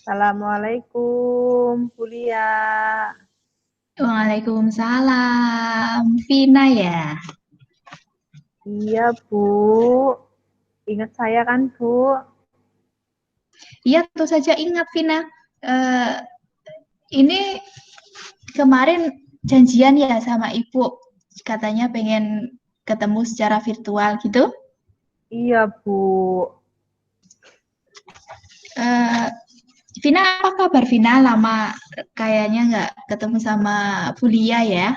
Assalamualaikum, Bu Lia. Waalaikumsalam, Vina ya. Iya, Bu. Ingat saya kan, Bu? Iya, tentu saja ingat Vina. Eh, ini kemarin janjian ya sama Ibu, katanya pengen ketemu secara virtual gitu. Iya, Bu. Eh, Vina, apa kabar Vina? Lama kayaknya nggak ketemu sama Bu Lia ya.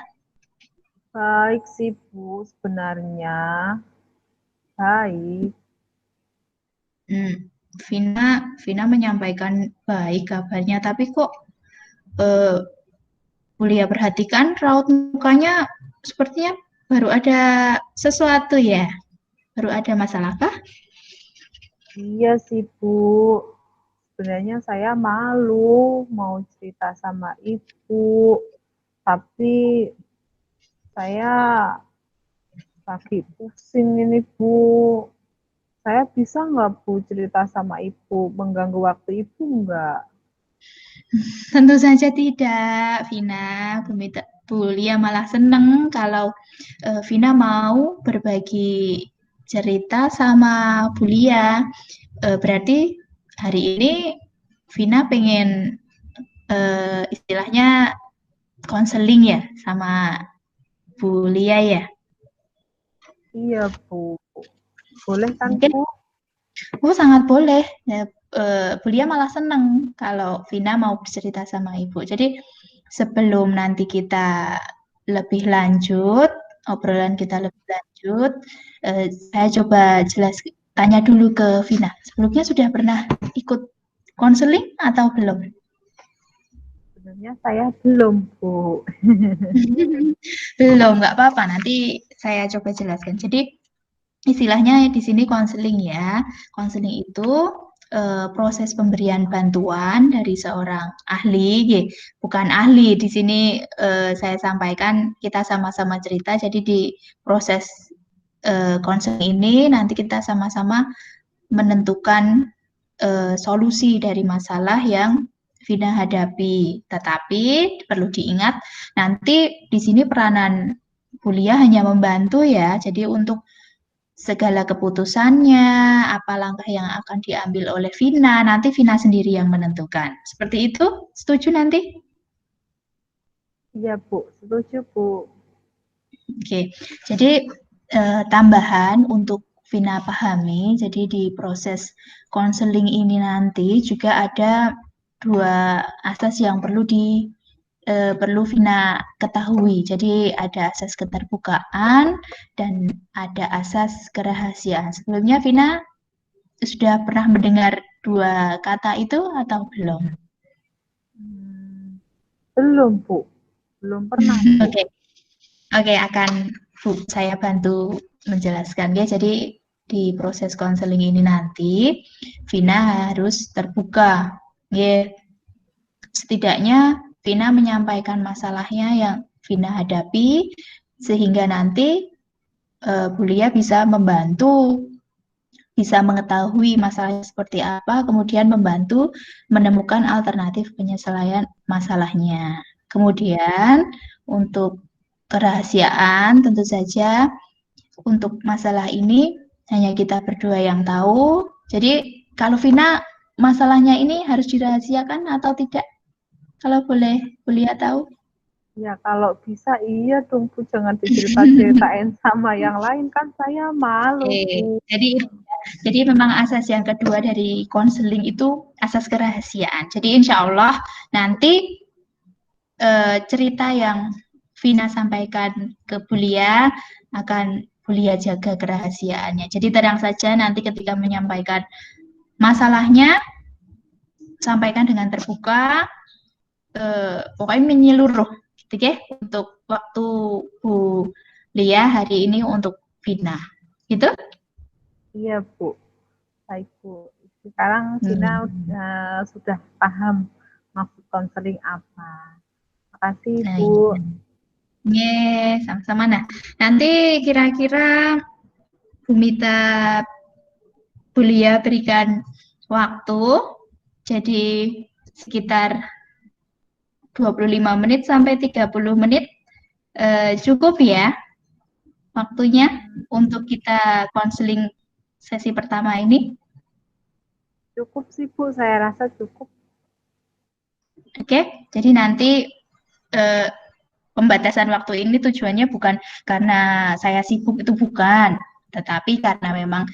Baik sih, Bu. Sebenarnya baik. Hmm, Vina menyampaikan baik kabarnya, tapi kok eh, Bu Lia perhatikan raut mukanya sepertinya baru ada sesuatu ya. Baru ada masalah kah? Iya sih, Bu. Sebenarnya saya malu mau cerita sama Ibu. Tapi saya lagi pusing ini, Bu. Saya bisa nggak, Bu, cerita sama Ibu? Mengganggu waktu Ibu nggak? Tentu saja tidak, Vina. Bu Lia malah seneng kalau Vina mau berbagi cerita sama Bu Lia. Berarti hari ini Vina pengen istilahnya konseling ya sama Bu Lia ya. Iya, Bu. Boleh kan, Mungkin Bu? oh, sangat boleh. Ya, Belia malah seneng kalau Vina mau bercerita sama ibu. Jadi sebelum nanti kita lebih lanjut, obrolan kita lebih lanjut, saya coba tanya dulu ke Vina. Sebelumnya sudah pernah ikut konseling atau belum? Sebenarnya saya belum, Bu. Belum, nggak apa-apa. Nanti saya coba jelaskan. Jadi istilahnya di sini konseling ya. Konseling itu proses pemberian bantuan dari seorang ahli, bukan ahli. Di sini saya sampaikan kita sama-sama cerita. Jadi di proses konseling ini nanti kita sama-sama menentukan solusi dari masalah yang Vina hadapi. Tetapi perlu diingat nanti di sini peranan kuliah hanya membantu ya. Jadi untuk segala keputusannya, apa langkah yang akan diambil oleh Vina, nanti Vina sendiri yang menentukan. Seperti itu, setuju nanti? Iya, Bu. Setuju, Bu. Oke, jadi tambahan untuk Vina pahami, jadi di proses konseling ini nanti juga ada dua asas yang perlu Vina ketahui. Jadi ada asas keterbukaan dan ada asas kerahasiaan. Sebelumnya Vina sudah pernah mendengar dua kata itu atau belum? Hmm, belum, Bu. Belum pernah, Bu. Oke, oke, saya bantu menjelaskan ya. Jadi di proses konseling ini nanti Vina harus terbuka. Ya, setidaknya Vina menyampaikan masalahnya yang Vina hadapi sehingga nanti Bu Lia bisa membantu, bisa mengetahui masalahnya seperti apa, kemudian membantu menemukan alternatif penyelesaian masalahnya. Kemudian untuk kerahasiaan tentu saja untuk masalah ini hanya kita berdua yang tahu. Jadi kalau Vina masalahnya ini harus dirahasiakan atau tidak? Kalau boleh Kuliah tahu. Ya, kalau bisa iya dong, Bu. Jangan dicerita-ceritain sama yang lain. Kan saya malu, Oke, Bu. jadi memang asas yang kedua dari konseling itu asas kerahasiaan. Jadi insya Allah nanti cerita yang Vina sampaikan ke Bulia akan Bulia jaga kerahasiaannya. Jadi tenang saja nanti ketika menyampaikan masalahnya sampaikan dengan terbuka, pokoknya menyeluruh, gitu ya, untuk waktu Bu Lia hari ini untuk Vina, gitu. Iya, Bu. Baik, Bu. Sekarang Vina Hmm. sudah paham maksud konseling apa. Makasih, Nah, Bu. iya. Sama-sama. Nah, nanti kira-kira Bu Mita Bulia berikan waktu. Jadi sekitar 25 menit sampai 30 menit cukup ya waktunya untuk kita konseling sesi pertama ini. Cukup sih Bu, saya rasa cukup. Oke, jadi nanti pembatasan waktu ini tujuannya bukan karena saya sibuk, itu bukan, tetapi karena memang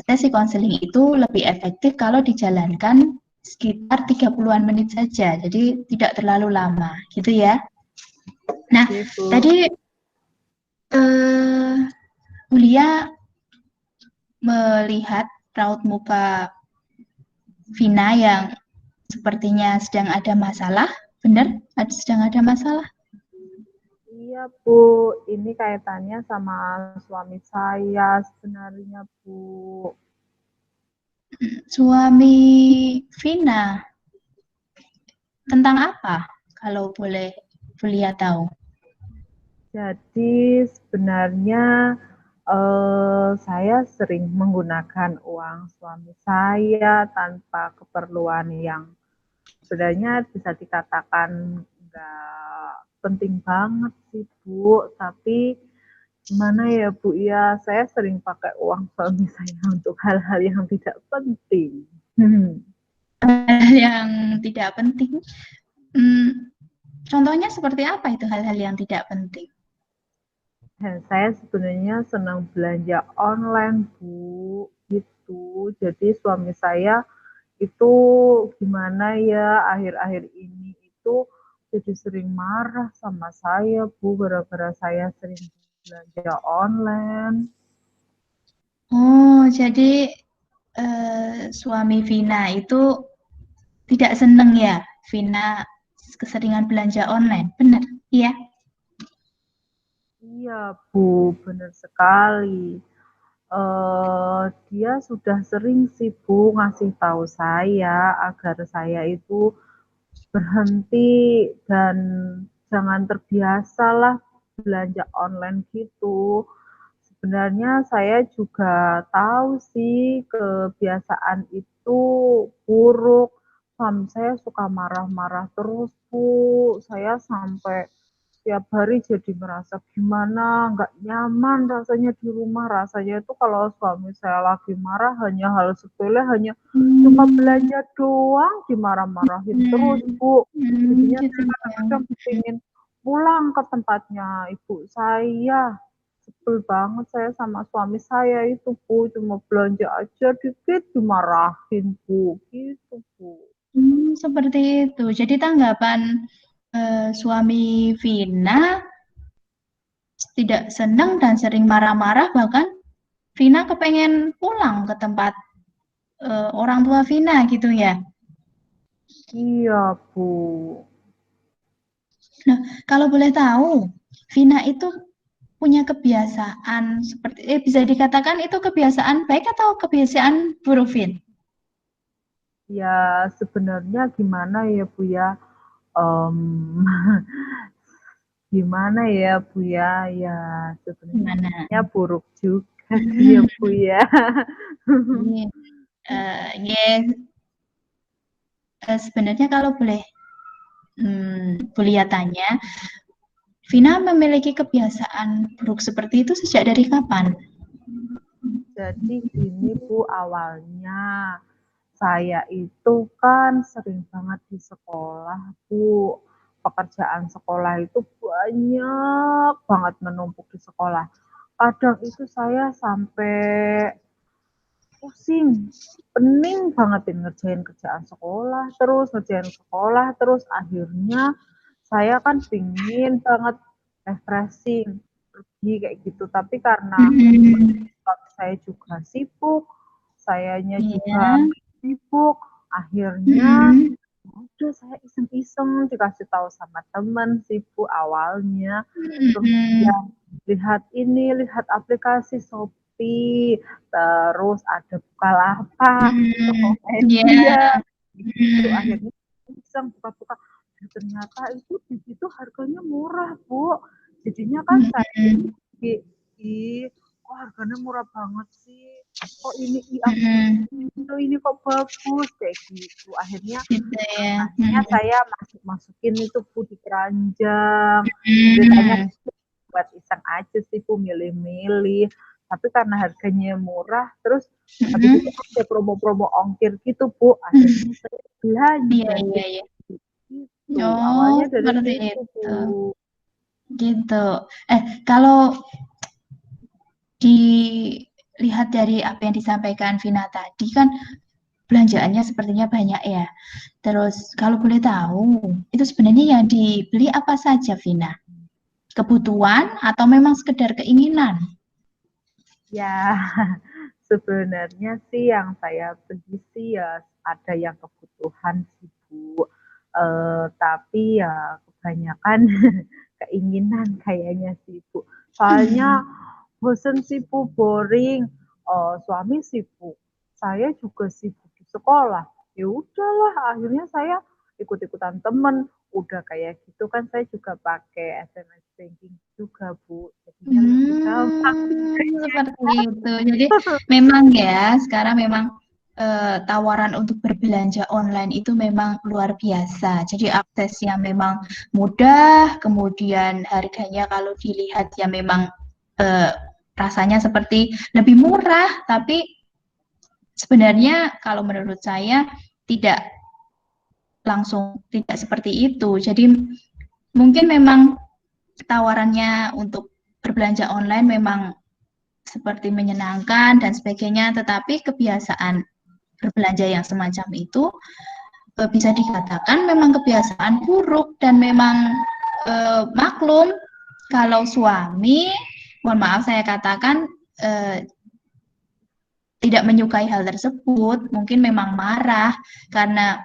sesi konseling itu lebih efektif kalau dijalankan sekitar 30-an menit saja, jadi tidak terlalu lama, gitu ya. Nah, Oke, Bu. tadi Bulia melihat raut muka Vina yang sepertinya sedang ada masalah, benar? Sedang ada masalah? Iya Bu, ini kaitannya sama suami saya sebenarnya Bu. Suami Vina tentang apa? Kalau boleh Bulia tahu. Jadi sebenarnya saya sering menggunakan uang suami saya tanpa keperluan yang sebenarnya bisa dikatakan nggak penting banget sih Bu, tapi gimana ya Bu ya, saya sering pakai uang suami saya untuk hal-hal yang tidak penting. Yang tidak penting. Contohnya seperti apa itu hal-hal yang tidak penting? Dan saya sebenarnya senang belanja online Bu, gitu. Jadi suami saya itu gimana ya akhir-akhir ini itu jadi sering marah sama saya Bu, gara-gara saya sering belanja online. Oh, jadi suami Vina itu tidak seneng ya, Vina keseringan belanja online, benar? Iya. Iya Bu, benar sekali. Dia sudah sering sih Bu ngasih tahu saya agar saya itu berhenti dan jangan terbiasalah belanja online gitu. Sebenarnya saya juga tahu sih kebiasaan itu buruk. Suami saya suka marah-marah terus, Bu. Saya sampai tiap hari jadi merasa gimana, nggak nyaman rasanya di rumah. Rasanya itu kalau suami saya lagi marah hanya hal sepele, hanya cuma belanja doang dimarah-marahin terus, Bu. Jadinya Gitu saya ya. kadang-kadang pengen pulang ke tempatnya ibu saya. Sebel banget saya sama suami saya itu Bu, cuma belanja aja dikit dimarahin Bu, gitu Bu. Seperti itu. Jadi tanggapan suami Vina tidak senang dan sering marah-marah, bahkan Vina kepengen pulang ke tempat orang tua Vina gitu ya. Iya Bu. Nah, kalau boleh tahu, Vina itu punya kebiasaan seperti bisa dikatakan itu kebiasaan baik atau kebiasaan buruk, Vin? Ya sebenarnya gimana ya Bu ya, um, gimana ya Bu ya, ya Gimana? sebenarnya buruk juga sih ya Bu ya. Ini, yes, sebenarnya kalau boleh Bulia tanya, Vina memiliki kebiasaan buruk seperti itu sejak dari kapan? Jadi gini Bu, awalnya saya itu kan sering banget di sekolah Bu. Pekerjaan sekolah itu banyak banget menumpuk di sekolah. Kadang itu saya sampai pusing, pening banget ngerjain kerjaan sekolah, terus akhirnya saya kan pingin banget refreshing, pergi kayak gitu. Tapi karena saya juga sibuk, sayanya juga Iya. sibuk, akhirnya Mm-mm. udah saya iseng-iseng dikasih tahu sama teman sibuk awalnya, Mm-mm. kemudian lihat ini, lihat aplikasi Shopee, terus ada Bukalapak, Mm-mm. Iya. Tokopedia, gitu. Mm-mm. Akhirnya iseng buka-buka, ternyata itu di situ harganya murah Bu. Jadinya kan saya Mm-mm. ih, kok harganya murah banget sih? Kok ini Mm-mm. Indo ini kok bagus kayak gitu. Akhirnya Gitu ya. saya masukin itu Bu di keranjang. Ceritanya Hmm. buat iseng aja sih Bu, milih-milih. Tapi karena harganya murah, terus habis Hmm. itu ada promo-promo ongkir gitu Bu. Akhirnya saya Iya, belanja iya, deh iya. gitu. Oh, Awalnya dari seperti situ itu. Bu. Gitu. Kalau dilihat dari apa yang disampaikan Vina tadi kan belanjaannya sepertinya banyak ya. Terus kalau boleh tahu, itu sebenarnya yang dibeli apa saja, Vina? Kebutuhan atau memang sekedar keinginan? Ya, sebenarnya sih yang saya beli sih ya ada yang kebutuhan sih Bu. Tapi ya kebanyakan keinginan kayaknya sih Bu. Soalnya bosen sih Bu, boring. Suami sibuk, saya juga sibuk di sekolah. Ya udahlah, akhirnya saya ikut-ikutan temen. Udah kayak gitu kan saya juga pakai SMS banking juga Bu. Jadinya lebih gampang. Seperti itu. Jadi memang ya, sekarang memang tawaran untuk berbelanja online itu memang luar biasa. Jadi aksesnya memang mudah, kemudian harganya kalau dilihat ya memang eh, rasanya seperti lebih murah, tapi sebenarnya kalau menurut saya tidak langsung tidak seperti itu. Jadi mungkin memang tawarannya untuk berbelanja online memang seperti menyenangkan dan sebagainya, tetapi kebiasaan berbelanja yang semacam itu bisa dikatakan memang kebiasaan buruk dan memang maklum kalau suami, mohon maaf saya katakan tidak menyukai hal tersebut, mungkin memang marah karena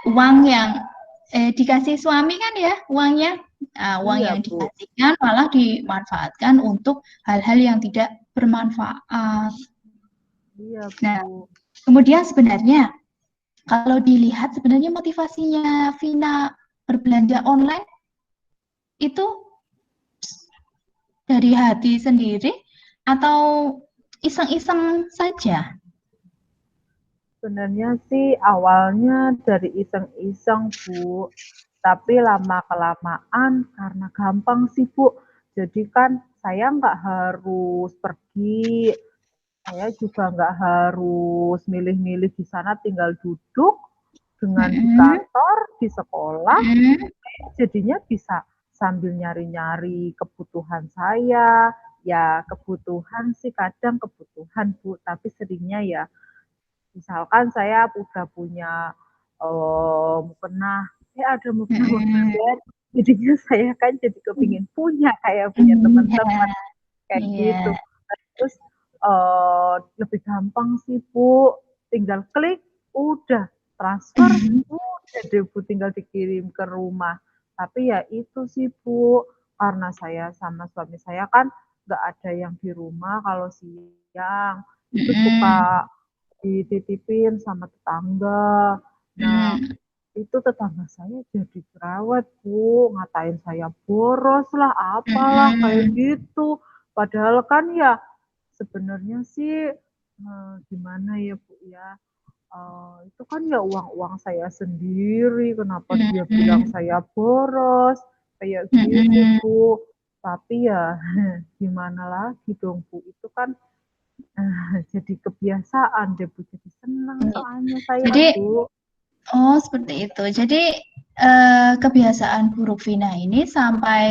uang yang dikasih suami kan ya uangnya, uang Iya yang Bu, dikasihkan malah dimanfaatkan untuk hal-hal yang tidak bermanfaat. iya Nah, Bu. kemudian sebenarnya kalau dilihat sebenarnya motivasinya Vina berbelanja online itu dari hati sendiri atau iseng-iseng saja? Sebenarnya sih awalnya dari iseng-iseng Bu, tapi lama-kelamaan karena gampang sih Bu. Jadi kan saya nggak harus pergi, saya juga nggak harus milih-milih di sana, tinggal duduk dengan di Mm-mm. kantor, di sekolah, Mm-mm. jadinya bisa sambil nyari-nyari kebutuhan saya. Ya kebutuhan sih kadang kebutuhan Bu, tapi seringnya ya misalkan saya udah punya mukena, ada mukena-mukena Mm-mm. baru, jadinya saya kan jadi kepingin punya kayak punya Iya, teman-teman kayak iya. gitu. Terus lebih gampang sih Bu, tinggal klik, udah transfer, udah deh Bu, tinggal dikirim ke rumah. Tapi ya itu sih Bu, karena saya sama suami saya kan nggak ada yang di rumah kalau siang, itu Mm-mm. suka dititipin sama tetangga. Nah, Mm. itu tetangga saya jadi jerawat, Bu. Ngatain saya boros lah, apalah, kayak Mm-mm. gitu. Padahal kan ya sebenarnya sih gimana ya, Bu ya. Itu kan ya uang-uang saya sendiri, kenapa dia bilang Mm-mm. saya boros, kayak gitu, Mm-mm. Bu. Tapi ya gimana lagi dong, Bu. Itu kan jadi kebiasaan deh Bu, jadi senang Iya. soalnya saya Jadi, Bu. oh seperti itu. Jadi kebiasaan buruk Vina ini sampai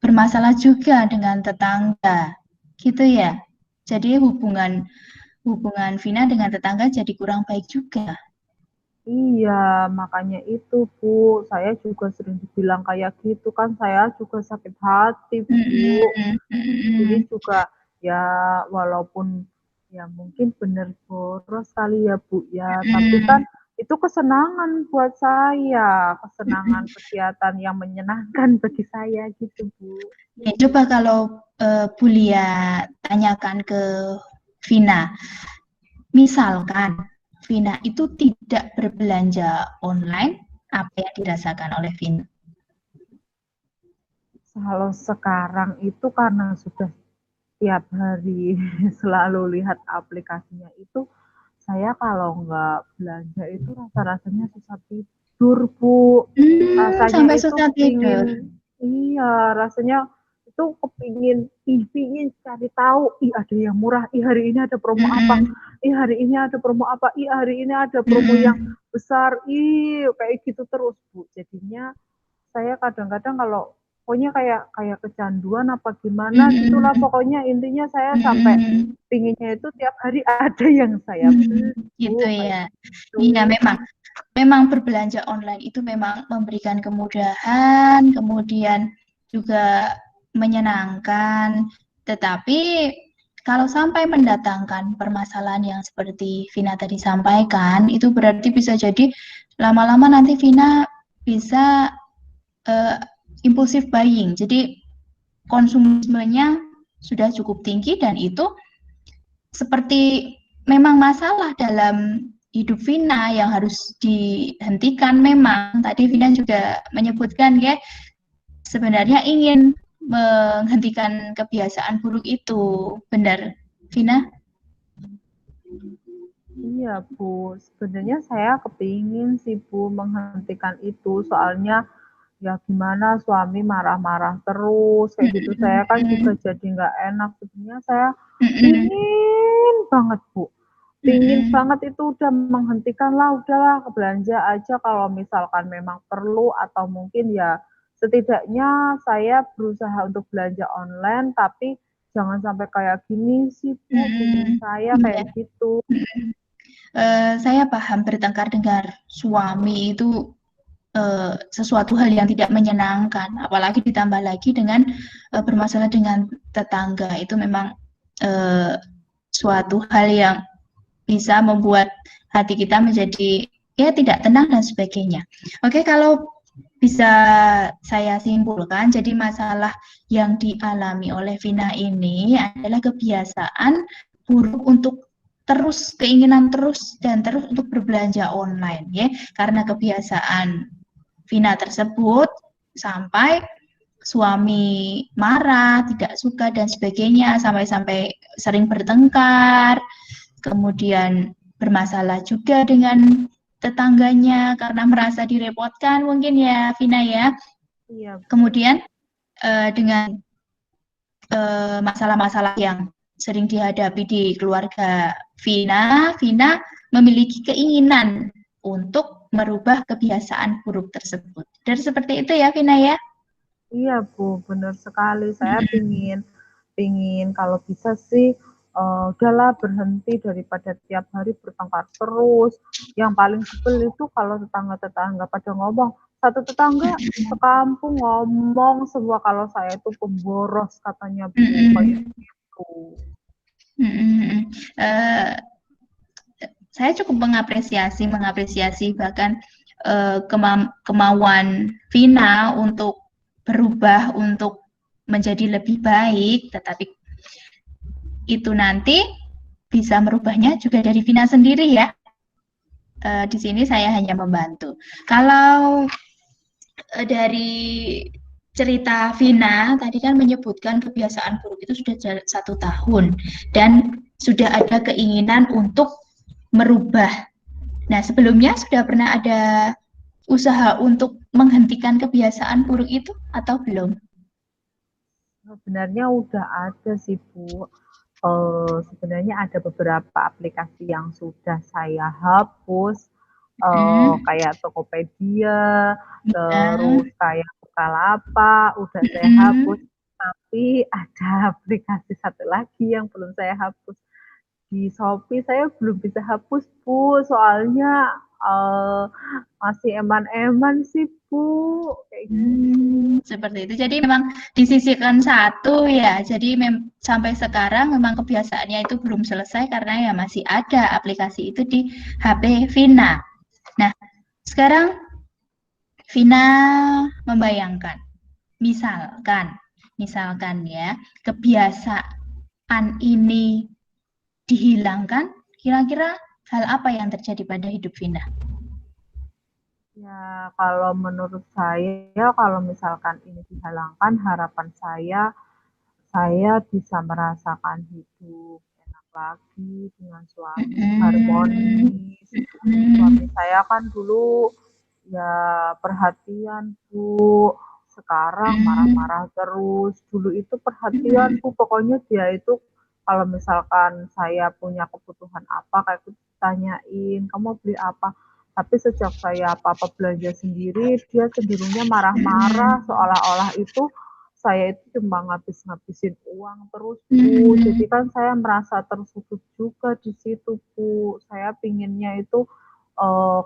bermasalah juga dengan tetangga, gitu ya. Jadi hubungan hubungan Vina dengan tetangga jadi kurang baik juga. Iya, makanya itu Bu, saya juga sering dibilang kayak gitu kan, saya juga sakit hati Bu. Mm-mm. Jadi Mm-mm. juga ya walaupun ya mungkin benar boros kali ya Bu ya, tapi kan Mm-mm. itu kesenangan buat saya, kesenangan kegiatan yang menyenangkan bagi saya gitu Bu. Ya, coba kalau Bulia tanyakan ke Vina, misalkan Vina itu tidak berbelanja online, apa yang dirasakan oleh Vina? Kalau sekarang itu karena sudah tiap hari selalu lihat aplikasinya itu, saya kalau nggak belanja itu rasa-rasanya susah tidur, Bu. Rasanya Sampai itu susah tidur. iya, rasanya itu pingin cari tahu, ih ada yang murah, ih hari ini ada promo apa, Mm-mm. ih hari ini ada promo apa, ih hari ini ada promo yang Mm-mm. besar, ih kayak gitu terus, Bu. Jadinya saya kadang-kadang kalau pokoknya kayak kayak kecanduan apa gimana gitulah, Mm-mm. pokoknya intinya saya sampai Mm-mm. pinginnya itu tiap hari ada yang saya beli, Gitu Bu, kayak ya. Iya, gitu. memang berbelanja online itu memang memberikan kemudahan, kemudian juga menyenangkan. Tetapi kalau sampai mendatangkan permasalahan yang seperti Vina tadi sampaikan, itu berarti bisa jadi lama-lama nanti Vina bisa eh, impulsif buying. Jadi konsumismenya sudah cukup tinggi dan itu seperti memang masalah dalam hidup Vina yang harus dihentikan. Memang tadi Vina juga menyebutkan ya sebenarnya ingin menghentikan kebiasaan buruk itu. Benar, Vina? Iya, Bu. Sebenarnya saya kepingin sih, Bu, menghentikan itu. Soalnya ya gimana suami marah-marah terus kayak gitu. Saya kan juga jadi nggak enak. Sebenarnya saya pingin banget, Bu. Pingin banget itu udah menghentikan lah, udahlah belanja aja kalau misalkan memang perlu atau mungkin ya setidaknya saya berusaha untuk belanja online tapi jangan sampai kayak gini sih, Bu. Pingin saya Iya. kayak gitu. Saya paham bertengkar dengan suami itu sesuatu hal yang tidak menyenangkan, apalagi ditambah lagi dengan bermasalah dengan tetangga itu memang eh, suatu hal yang bisa membuat hati kita menjadi ya tidak tenang dan sebagainya. Oke, kalau bisa saya simpulkan, jadi masalah yang dialami oleh Vina ini adalah kebiasaan buruk untuk keinginan terus dan terus untuk berbelanja online ya, karena kebiasaan Vina tersebut sampai suami marah, tidak suka dan sebagainya sampai-sampai sering bertengkar, kemudian bermasalah juga dengan tetangganya karena merasa direpotkan mungkin ya Vina ya. Iya, Bu. Kemudian dengan masalah-masalah yang sering dihadapi di keluarga Vina memiliki keinginan untuk merubah kebiasaan buruk tersebut. Dan seperti itu ya Vina ya. Iya, Bu, benar sekali. Saya pingin pingin kalau bisa sih udahlah berhenti daripada tiap hari bertengkar terus. Yang paling sebel itu kalau tetangga-tetangga pada ngomong, satu tetangga sekampung ngomong semua kalau saya itu pemboros katanya, Bu, kayak Mm-mm. gitu. Mm-mm. Uh, saya cukup mengapresiasi bahkan kemauan Vina untuk berubah untuk menjadi lebih baik, tetapi itu nanti bisa merubahnya juga dari Vina sendiri ya. Di sini saya hanya membantu. Kalau dari cerita Vina tadi kan menyebutkan kebiasaan buruk itu sudah 1 tahun dan sudah ada keinginan untuk merubah. Nah, sebelumnya sudah pernah ada usaha untuk menghentikan kebiasaan buruk itu atau belum? Sebenarnya udah ada sih, Bu. Sebenarnya ada beberapa aplikasi yang sudah saya hapus, Hmm. kayak Tokopedia, Nah, terus kayak Bukalapak, udah saya hapus. hmm. Tapi ada aplikasi satu lagi yang belum saya hapus. Di Shopee saya belum bisa hapus, Bu, soalnya masih eman-eman sih, Bu, kayak gitu. Seperti itu. Jadi memang disisihkan satu ya. Jadi sampai sekarang memang kebiasaannya itu belum selesai karena ya masih ada aplikasi itu di HP Vina. Nah, sekarang Vina membayangkan, misalkan ya, kebiasaan ini dihilangkan, kira-kira hal apa yang terjadi pada hidup Vina? Ya, kalau menurut saya, kalau misalkan ini dihalangkan, harapan saya bisa merasakan hidup enak lagi dengan suami, Mm-mm. harmonis. Suami Mm-mm. saya kan dulu ya perhatian Bu, sekarang Mm-mm. marah-marah terus. Dulu itu perhatian Mm-mm. Bu, pokoknya dia itu kalau misalkan saya punya kebutuhan apa kayak gitu tanyain, kamu beli apa? Tapi sejak saya apa-apa belanja sendiri, dia cenderungnya marah-marah, Mm-mm. seolah-olah itu saya itu cuma ngabis-ngabisin uang terus Bu. Jadi Mm-mm. kan saya merasa tersudut juga di situ Bu. Saya pinginnya itu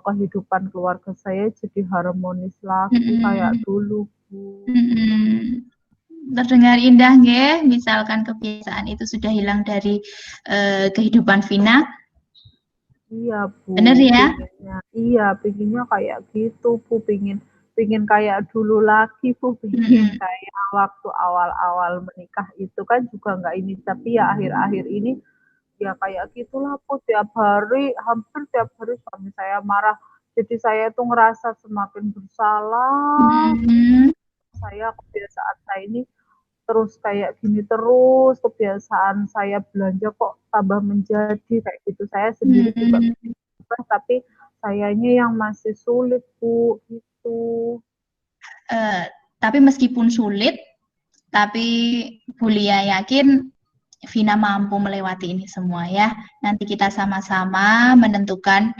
kehidupan keluarga saya jadi harmonis lagi kayak Mm-mm. dulu Bu. Mm-mm. Terdengar indah, nggih. Misalkan kebiasaan itu sudah hilang dari kehidupan Vina, Iya Bu, bener ya? pinginnya kayak gitu Bu, pingin pingin kayak dulu lagi Bu, pingin Mm-mm. kayak waktu awal-awal menikah itu kan juga nggak ini, tapi ya akhir-akhir ini ya kayak gitulah Bu, tiap hari, hampir tiap hari suami saya marah. Jadi saya tuh ngerasa semakin bersalah, Mm-mm. saya kebiasaan saya ini terus kayak gini terus, kebiasaan saya belanja kok tambah menjadi kayak gitu. Saya sendiri juga Mm-mm. berubah, tapi sayanya yang masih sulit Bu, gitu. Eh, tapi meskipun sulit, tapi Bulia yakin Vina mampu melewati ini semua ya. Nanti kita sama-sama menentukan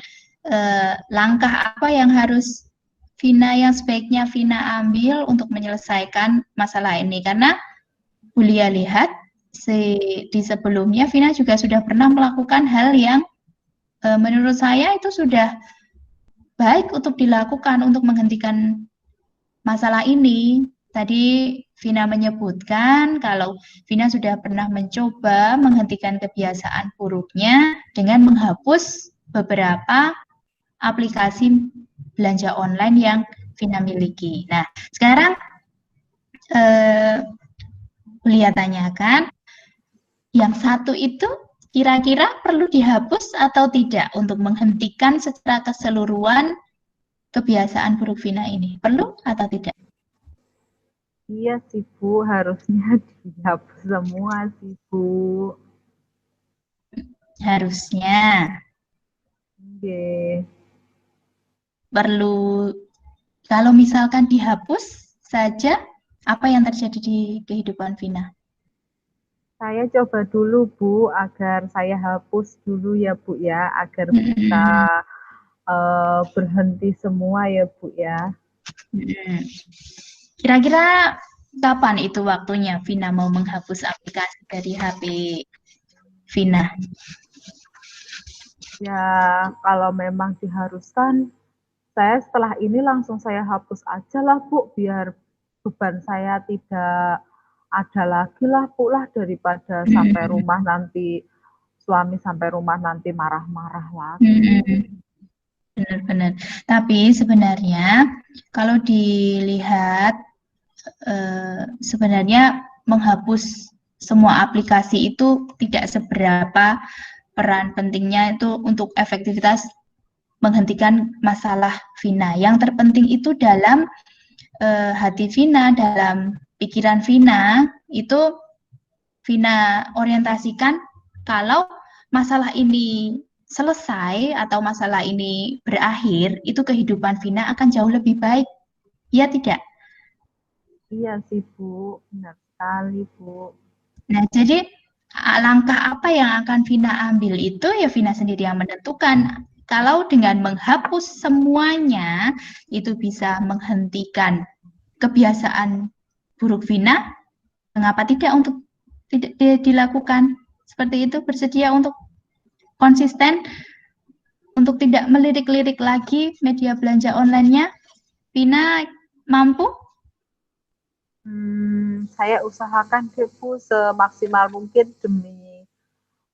langkah apa yang harus yang sebaiknya Vina ambil untuk menyelesaikan masalah ini. Karena Bulia lihat di sebelumnya Vina juga sudah pernah melakukan hal yang menurut saya itu sudah baik untuk dilakukan untuk menghentikan masalah ini. Tadi Vina menyebutkan kalau Vina sudah pernah mencoba menghentikan kebiasaan buruknya dengan menghapus beberapa aplikasi belanja online yang Vina miliki. Nah, sekarang eh, Lia tanyakan, yang satu itu kira-kira perlu dihapus atau tidak untuk menghentikan secara keseluruhan kebiasaan buruk Vina ini? Perlu atau tidak? Iya sih Bu, harusnya dihapus semua sih Bu. Harusnya. Oke. Perlu, kalau misalkan dihapus saja, apa yang terjadi di kehidupan Vina? Saya coba dulu Bu, agar saya hapus dulu ya Bu ya, agar bisa Hmm, berhenti semua ya Bu ya. hmm. Kira-kira kapan itu waktunya Vina mau menghapus aplikasi dari HP Vina? Ya, kalau memang diharuskan, saya setelah ini langsung saya hapus aja lah Bu, biar beban saya tidak ada lagi lah Bu lah, daripada sampai Hmm, rumah nanti, suami sampai rumah nanti marah-marah lagi. hmm. Benar-benar. Tapi sebenarnya kalau dilihat sebenarnya menghapus semua aplikasi itu tidak seberapa peran pentingnya itu untuk efektivitas menghentikan masalah Vina. Yang terpenting itu dalam hati Vina, dalam pikiran Vina, itu Vina orientasikan kalau masalah ini selesai atau masalah ini berakhir, itu kehidupan Vina akan jauh lebih baik. Ya tidak? Iya sih Bu, benar sekali Bu. Nah, jadi langkah apa yang akan Vina ambil itu ya Vina sendiri yang menentukan. Kalau dengan menghapus semuanya itu bisa menghentikan kebiasaan buruk Vina, mengapa tidak untuk tidak dilakukan seperti itu? Bersedia untuk konsisten untuk tidak melirik-lirik lagi media belanja online-nya? Vina mampu? Saya usahakan deh Bu, semaksimal mungkin demi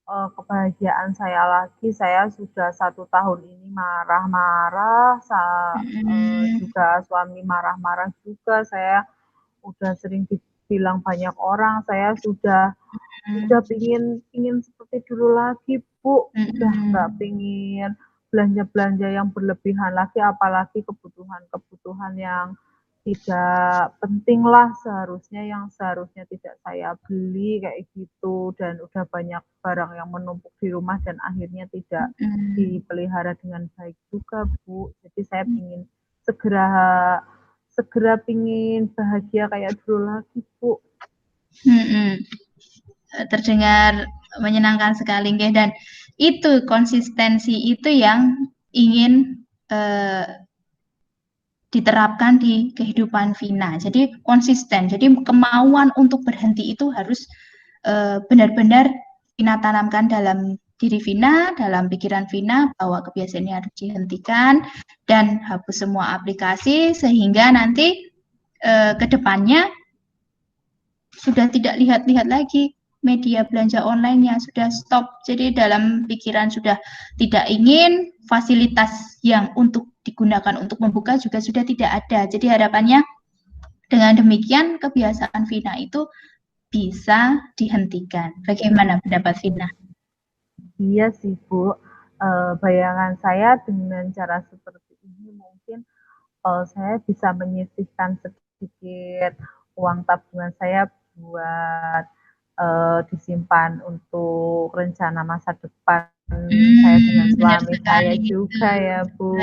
kebahagiaan saya lagi. Saya sudah 1 tahun ini marah-marah, Hmm, juga suami marah-marah juga. Saya udah sering dibilang banyak orang, saya sudah pingin seperti dulu lagi Bu. Udah nggak hmm, pingin belanja-belanja yang berlebihan lagi, apalagi kebutuhan-kebutuhan yang tidak penting lah seharusnya, yang seharusnya tidak saya beli kayak gitu, dan udah banyak barang yang menumpuk di rumah dan akhirnya tidak dipelihara dengan baik juga, Bu. Jadi saya pingin segera segera pingin bahagia kayak dulu lagi, Bu. Terdengar menyenangkan sekali, nggih. Dan itu konsistensi itu yang ingin diterapkan di kehidupan Vina. Jadi konsisten. Jadi kemauan untuk berhenti itu harus benar-benar Vina tanamkan dalam diri Vina, dalam pikiran Vina, bahwa kebiasaan ini harus dihentikan dan hapus semua aplikasi sehingga nanti ke depannya sudah tidak lihat-lihat lagi media belanja online-nya, sudah stop. Jadi dalam pikiran sudah tidak ingin, fasilitas yang untuk digunakan untuk membuka juga sudah tidak ada. Jadi harapannya dengan demikian kebiasaan Vina itu bisa dihentikan. Bagaimana pendapat Vina? Iya sih, Bu. Bayangan saya dengan cara seperti ini mungkin saya bisa menyisihkan sedikit uang tabungan saya buat disimpan untuk rencana masa depan saya dengan suami saya juga ya, Bu.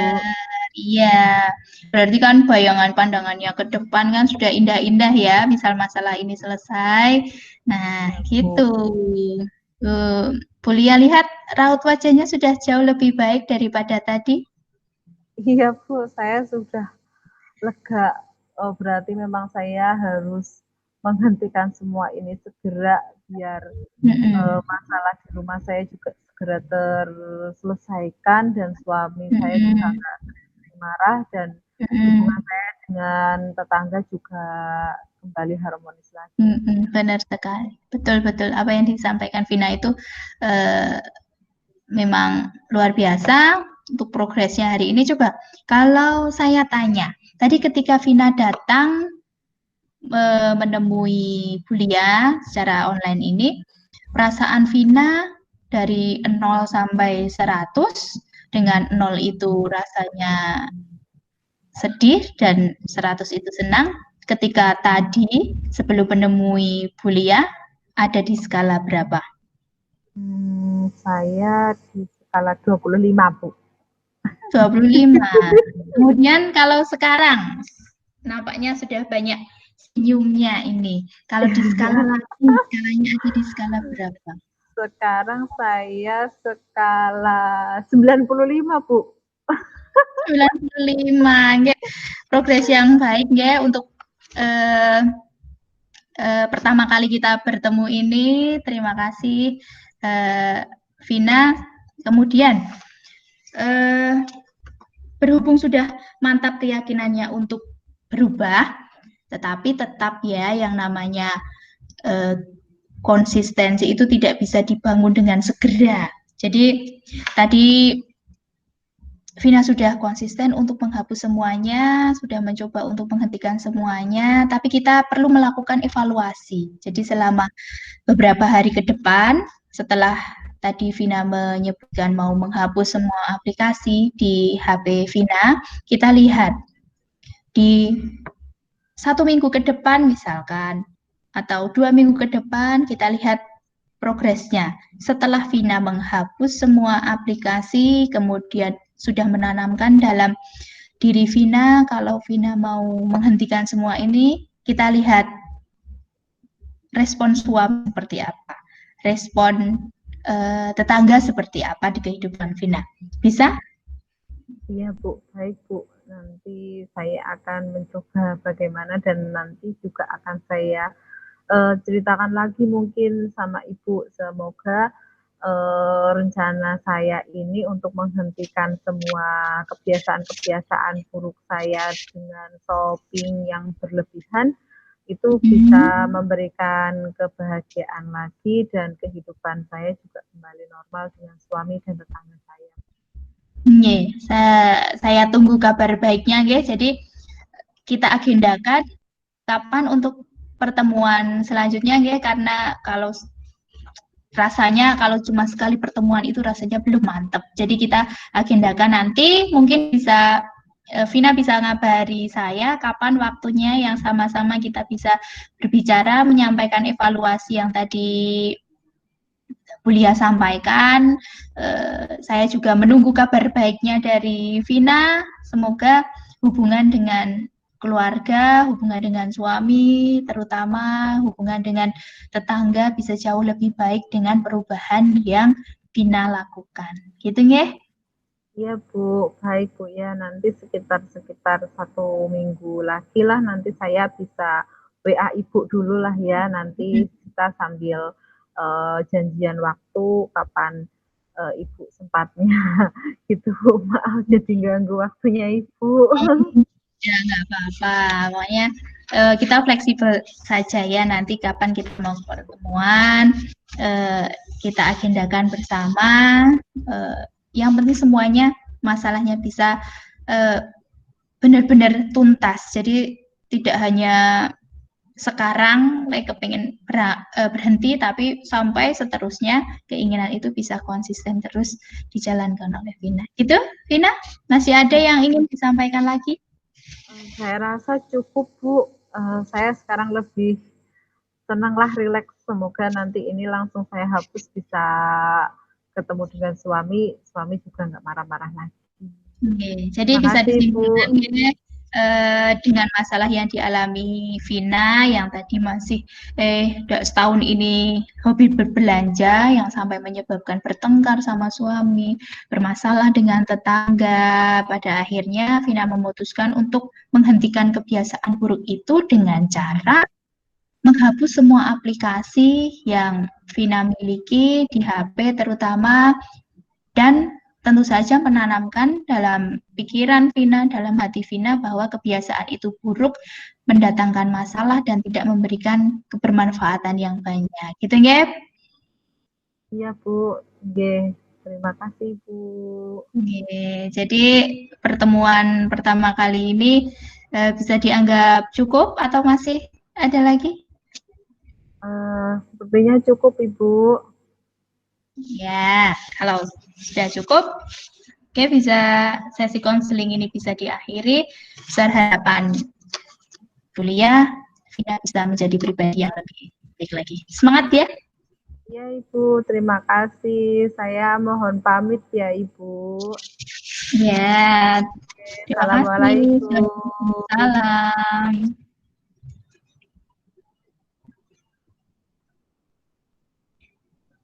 Iya, berarti kan bayangan pandangannya ke depan kan sudah indah-indah ya, misal masalah ini selesai. Nah, gitu. Bu Lia lihat raut wajahnya sudah jauh lebih baik daripada tadi. Iya, Bu, saya sudah lega. Berarti memang saya harus menghentikan semua ini segera biar masalah di rumah saya juga segera terselesaikan dan suami saya juga nggak marah dan hubungan saya dengan tetangga juga kembali harmonis lagi. Benar sekali, betul-betul apa yang disampaikan Vina itu memang luar biasa untuk progresnya hari ini. Coba kalau saya tanya, tadi ketika Vina datang menemui Bu Lia secara online ini, perasaan Vina dari 0 sampai 100, dengan 0 itu rasanya sedih dan 100 itu senang. Ketika tadi sebelum menemui Bu Lia, ada di skala berapa? Saya di skala 25, Bu. 25. Kemudian kalau sekarang, nampaknya sudah banyak senyumnya ini. Kalau di skala lagi, skalanya ada di skala berapa? Sekarang saya skala 95, Bu. 95. Nggih, progres yang baik nggih untuk pertama kali kita bertemu ini. Terima kasih Vina. Kemudian berhubung sudah mantap keyakinannya untuk berubah, tetapi tetap ya yang namanya konsistensi itu tidak bisa dibangun dengan segera. Jadi tadi Vina sudah konsisten untuk menghapus semuanya, sudah mencoba untuk menghentikan semuanya, tapi kita perlu melakukan evaluasi. Jadi selama beberapa hari ke depan, setelah tadi Vina menyebutkan mau menghapus semua aplikasi di HP Vina, kita lihat di 1 minggu ke depan misalkan, atau 2 minggu ke depan kita lihat progresnya. Setelah Vina menghapus semua aplikasi, kemudian sudah menanamkan dalam diri Vina, kalau Vina mau menghentikan semua ini, kita lihat respon suami seperti apa, respon tetangga seperti apa di kehidupan Vina. Bisa? Iya, Bu. Baik, Bu. Nanti saya akan mencoba bagaimana dan nanti juga akan saya ceritakan lagi mungkin sama Ibu. Semoga rencana saya ini untuk menghentikan semua kebiasaan-kebiasaan buruk saya dengan shopping yang berlebihan itu bisa memberikan kebahagiaan lagi dan kehidupan saya juga kembali normal dengan suami dan tetangga saya. Nggih, saya tunggu kabar baiknya nggih. Jadi kita agendakan kapan untuk pertemuan selanjutnya nggih, karena kalau rasanya kalau cuma sekali pertemuan itu rasanya belum mantap. Jadi kita agendakan nanti mungkin bisa Vina bisa ngabari saya kapan waktunya yang sama-sama kita bisa berbicara, menyampaikan evaluasi yang tadi Bulia sampaikan. Saya juga menunggu kabar baiknya dari Vina. Semoga hubungan dengan keluarga, hubungan dengan suami, terutama hubungan dengan tetangga bisa jauh lebih baik dengan perubahan yang Vina lakukan. Gitu nggih? Iya Bu, baik Bu ya. Nanti sekitar 1 minggu lagi lah nanti saya bisa WA Ibu dulu lah ya. Nanti kita sambil janjian waktu kapan Ibu sempatnya gitu. Maaf jadi ganggu waktunya Ibu. Ya, nggak apa-apa. Pokoknya kita fleksibel saja ya. Nanti kapan kita mau pertemuan, kita agendakan bersama. Yang penting semuanya masalahnya bisa benar-benar tuntas. Jadi tidak hanya sekarang kepengen berhenti, tapi sampai seterusnya keinginan itu bisa konsisten terus dijalankan oleh Vina. Gitu, Vina? Masih ada yang ingin disampaikan lagi? Saya rasa cukup Bu. Saya sekarang lebih tenanglah, rileks. Semoga nanti ini langsung saya hapus bisa ketemu dengan suami juga nggak marah-marah lagi. Jadi Terima bisa kasih Bu. disimpulkan ya, dengan masalah yang dialami Vina yang tadi masih setahun ini hobi berbelanja yang sampai menyebabkan bertengkar sama suami, bermasalah dengan tetangga. Pada akhirnya Vina memutuskan untuk menghentikan kebiasaan buruk itu dengan cara menghapus semua aplikasi yang Vina miliki di HP terutama, dan tentu saja menanamkan dalam pikiran Vina, dalam hati Vina bahwa kebiasaan itu buruk, mendatangkan masalah dan tidak memberikan kebermanfaatan yang banyak. Gitu ya? Iya Bu. Oke. Terima kasih Bu. Jadi pertemuan pertama kali ini bisa dianggap cukup atau masih ada lagi? Sepertinya cukup Ibu. Ya, kalau sudah cukup, oke, bisa sesi konseling ini bisa diakhiri. Besar harapan kuliah, Vina bisa menjadi pribadi yang lebih baik lagi. Semangat ya! Ya Ibu, terima kasih. Saya mohon pamit ya Ibu. Ya, terima kasih. Assalamualaikum. Salam.